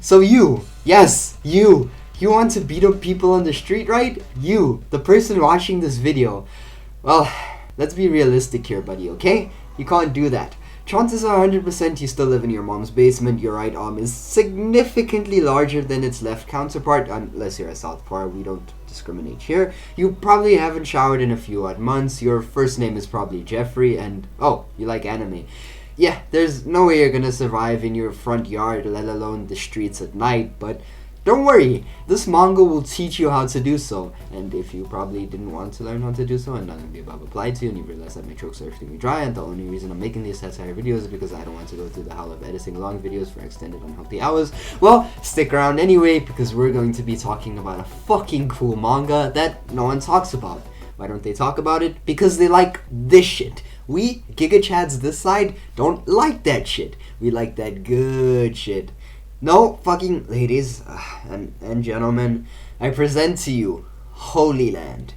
So you, yes, you want to beat up people on the street, right? You, the person watching this video. Well, let's be realistic here, buddy, okay? You can't do that. Chances are 100% you still live in your mom's basement. Your right arm is significantly larger than its left counterpart, unless you're a southpaw. We don't discriminate here. You probably haven't showered in a few odd months. Your first name is probably Jeffrey, and oh, you like anime. Yeah, there's no way you're gonna survive in your front yard, let alone the streets at night, but don't worry, this manga will teach you how to do so. And if you probably didn't want to learn how to do so and none of the above applied to you, and you realize that my jokes are extremely dry and the only reason I'm making these satire videos is because I don't want to go through the hell of editing long videos for extended unhealthy hours, well, stick around anyway, because we're going to be talking about a fucking cool manga that no one talks about. Why don't they talk about it? Because they like this shit. We, Giga Chads this side, don't like that shit. We like that good shit. No, fucking ladies and gentlemen, I present to you Holyland.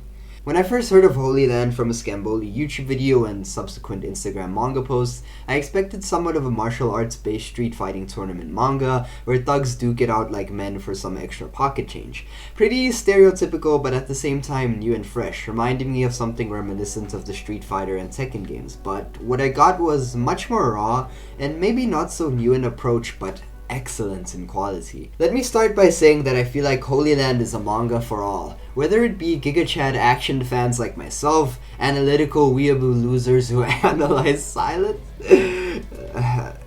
When I first heard of Holyland from a Scamboli YouTube video and subsequent Instagram manga posts, I expected somewhat of a martial arts-based street fighting tournament manga, where thugs duke it out like men for some extra pocket change. Pretty stereotypical, but at the same time new and fresh, reminding me of something reminiscent of the Street Fighter and Tekken games. But what I got was much more raw, and maybe not so new in approach, but excellent in quality. Let me start by saying that I feel like Holyland is a manga for all. Whether it be Giga Chad action fans like myself, analytical weeaboo losers who analyze silence,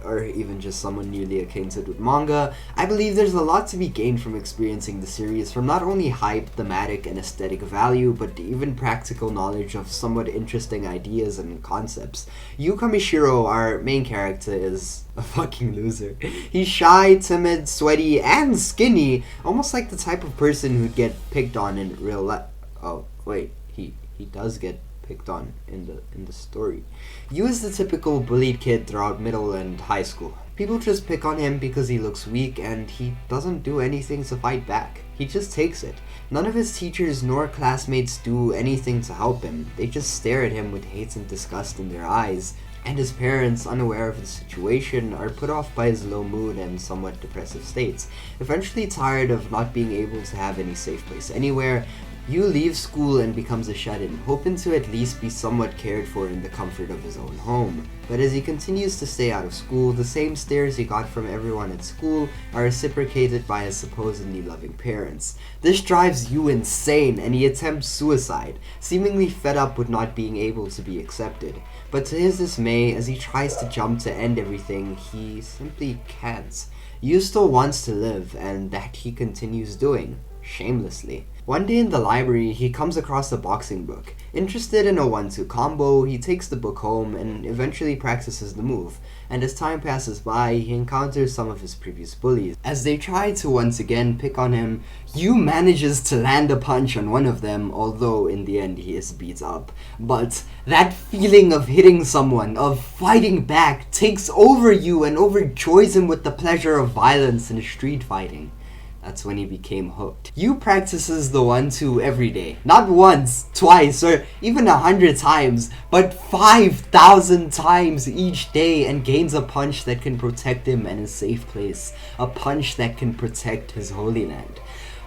or even just someone newly acquainted with manga, I believe there's a lot to be gained from experiencing the series, from not only hype, thematic, and aesthetic value, but even practical knowledge of somewhat interesting ideas and concepts. Yu Kamishiro, our main character, is a fucking loser. He's shy, timid, sweaty, and skinny, almost like the type of person who'd get picked on in real life. Oh, wait, he does get picked on in the story. Yu is the typical bullied kid throughout middle and high school. People just pick on him because he looks weak and he doesn't do anything to fight back. He just takes it. None of his teachers nor classmates do anything to help him. They just stare at him with hate and disgust in their eyes. And his parents, unaware of the situation, are put off by his low mood and somewhat depressive states. Eventually tired of not being able to have any safe place anywhere, Yu leaves school and becomes a shut-in, hoping to at least be somewhat cared for in the comfort of his own home. But as he continues to stay out of school, the same stares he got from everyone at school are reciprocated by his supposedly loving parents. This drives Yu insane, and he attempts suicide, seemingly fed up with not being able to be accepted. But to his dismay, as he tries to jump to end everything, he simply can't. Yu still wants to live, and that he continues doing, shamelessly. One day in the library, he comes across a boxing book. Interested in a 1-2 combo, he takes the book home and eventually practices the move. And as time passes by, he encounters some of his previous bullies. As they try to once again pick on him, Yu manages to land a punch on one of them, although in the end he is beat up. But that feeling of hitting someone, of fighting back, takes over Yu and overjoys him with the pleasure of violence and street fighting. That's when he became hooked. Yu practices the 1-2 every day. Not once, twice, or even 100 times, but 5,000 times each day, and gains a punch that can protect him and his safe place. A punch that can protect his Holyland.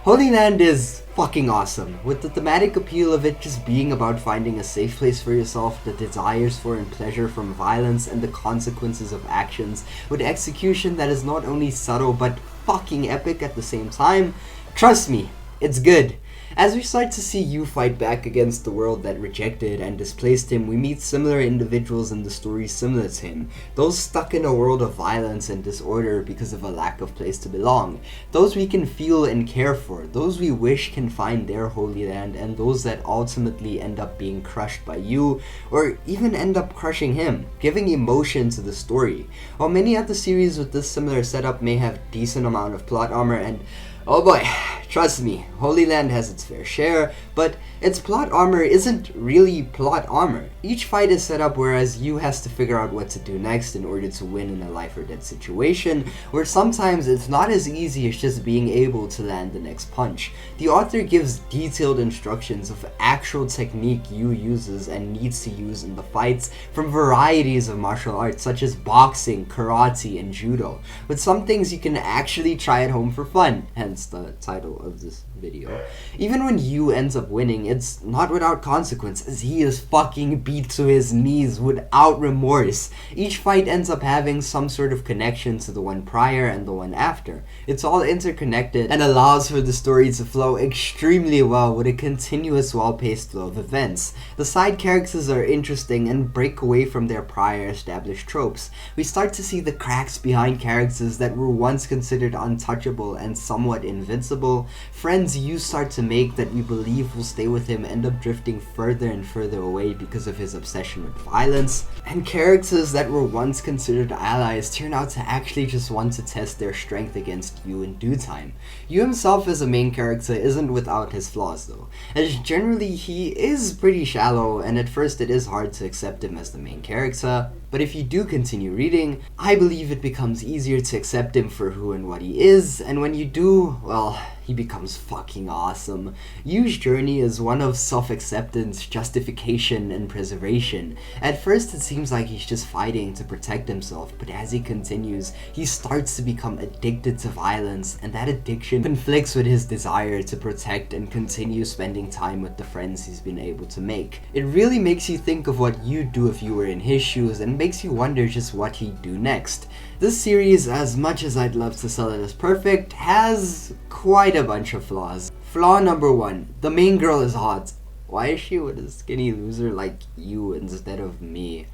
Holyland is fucking awesome, with the thematic appeal of it just being about finding a safe place for yourself, the desires for and pleasure from violence, and the consequences of actions, with execution that is not only subtle but fucking epic at the same time. Trust me, it's good. As we start to see Yu fight back against the world that rejected and displaced him, we meet similar individuals in the story similar to him. Those stuck in a world of violence and disorder because of a lack of place to belong. Those we can feel and care for. Those we wish can find their holy land, and those that ultimately end up being crushed by Yu, or even end up crushing him, giving emotion to the story. While many other series with this similar setup may have decent amount of plot armor and, oh boy, Trust me, Holyland has its fair share, but its plot armor isn't really plot armor. Each fight is set up whereas you has to figure out what to do next in order to win in a life or death situation, where sometimes it's not as easy as just being able to land the next punch. The author gives detailed instructions of actual technique you uses and needs to use in the fights from varieties of martial arts such as boxing, karate, and judo, with some things you can actually try at home for fun, hence the title of this video. Even when Yu ends up winning, it's not without consequence, as he is fucking beat to his knees without remorse. Each fight ends up having some sort of connection to the one prior and the one after. It's all interconnected and allows for the story to flow extremely well with a continuous well-paced flow of events. The side characters are interesting and break away from their prior established tropes. We start to see the cracks behind characters that were once considered untouchable and somewhat invincible. Friends you start to make that we believe will stay with him end up drifting further and further away because of his obsession with violence. And characters that were once considered allies turn out to actually just want to test their strength against Yu in due time. Yu himself as a main character isn't without his flaws though, as generally he is pretty shallow and at first it is hard to accept him as the main character. But if you do continue reading, I believe it becomes easier to accept him for who and what he is, and when you do, well, he becomes fucking awesome. Yu's journey is one of self-acceptance, justification, and preservation. At first it seems like he's just fighting to protect himself, but as he continues, he starts to become addicted to violence, and that addiction conflicts with his desire to protect and continue spending time with the friends he's been able to make. It really makes you think of what you'd do if you were in his shoes, and makes you wonder just what he'd do next. This series, as much as I'd love to sell it as perfect, has quite a bunch of flaws. Flaw number 1, the main girl is hot. Why is she with a skinny loser like you instead of me?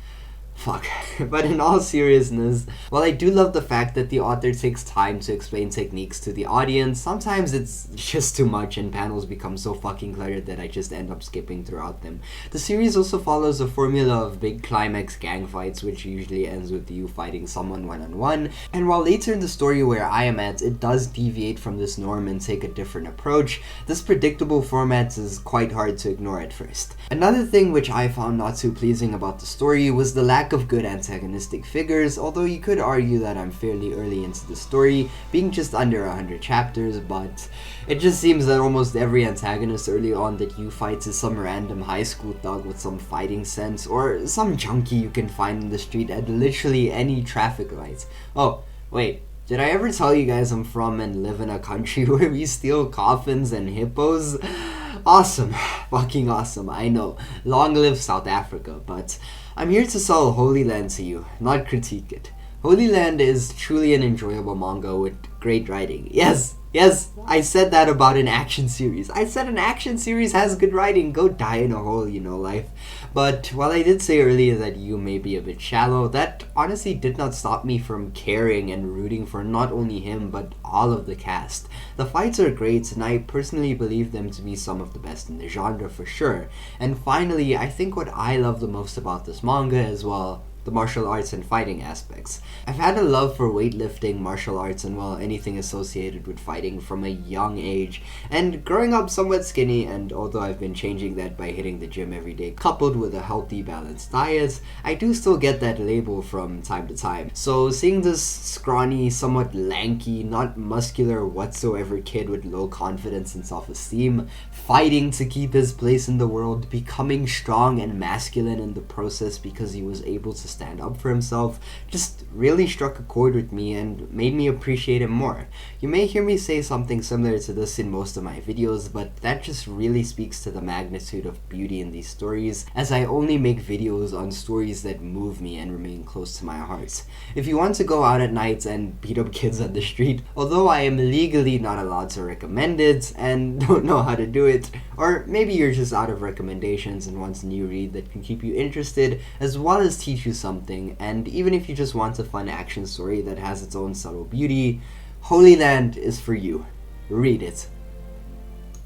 Fuck. But in all seriousness, while I do love the fact that the author takes time to explain techniques to the audience, sometimes it's just too much and panels become so fucking cluttered that I just end up skipping throughout them. The series also follows a formula of big climax gang fights, which usually ends with you fighting someone one-on-one, and while later in the story where I am at, it does deviate from this norm and take a different approach, this predictable format is quite hard to ignore at first. Another thing which I found not too pleasing about the story was the lack of good antagonistic figures, although you could argue that I'm fairly early into the story, being just under 100 chapters, but it just seems that almost every antagonist early on that you fight is some random high school thug with some fighting sense, or some junkie you can find in the street at literally any traffic light. Oh, wait. Did I ever tell you guys I'm from and live in a country where we steal coffins and hippos? Awesome. Fucking awesome, I know. Long live South Africa, but I'm here to sell Holyland to you, not critique it. Holyland is truly an enjoyable manga with great writing. Yes, I said that about an action series. I said an action series has good writing. Go die in a hole, you know, life. But while I did say earlier that you may be a bit shallow, that honestly did not stop me from caring and rooting for not only him, but all of the cast. The fights are great, and I personally believe them to be some of the best in the genre for sure. And finally, I think what I love the most about this manga as well, the martial arts and fighting aspects. I've had a love for weightlifting, martial arts, and well, anything associated with fighting from a young age, and growing up somewhat skinny, and although I've been changing that by hitting the gym every day coupled with a healthy balanced diet, I do still get that label from time to time. So seeing this scrawny, somewhat lanky, not muscular whatsoever kid with low confidence and self-esteem, fighting to keep his place in the world, becoming strong and masculine in the process because he was able to stand up for himself, just really struck a chord with me and made me appreciate him more. You may hear me say something similar to this in most of my videos, but that just really speaks to the magnitude of beauty in these stories, as I only make videos on stories that move me and remain close to my heart. If you want to go out at night and beat up kids on the street, although I am legally not allowed to recommend it and don't know how to do it, or maybe you're just out of recommendations and want a new read that can keep you interested as well as teach you something, and even if you just want a fun action story that has its own subtle beauty, Holyland is for you. Read it.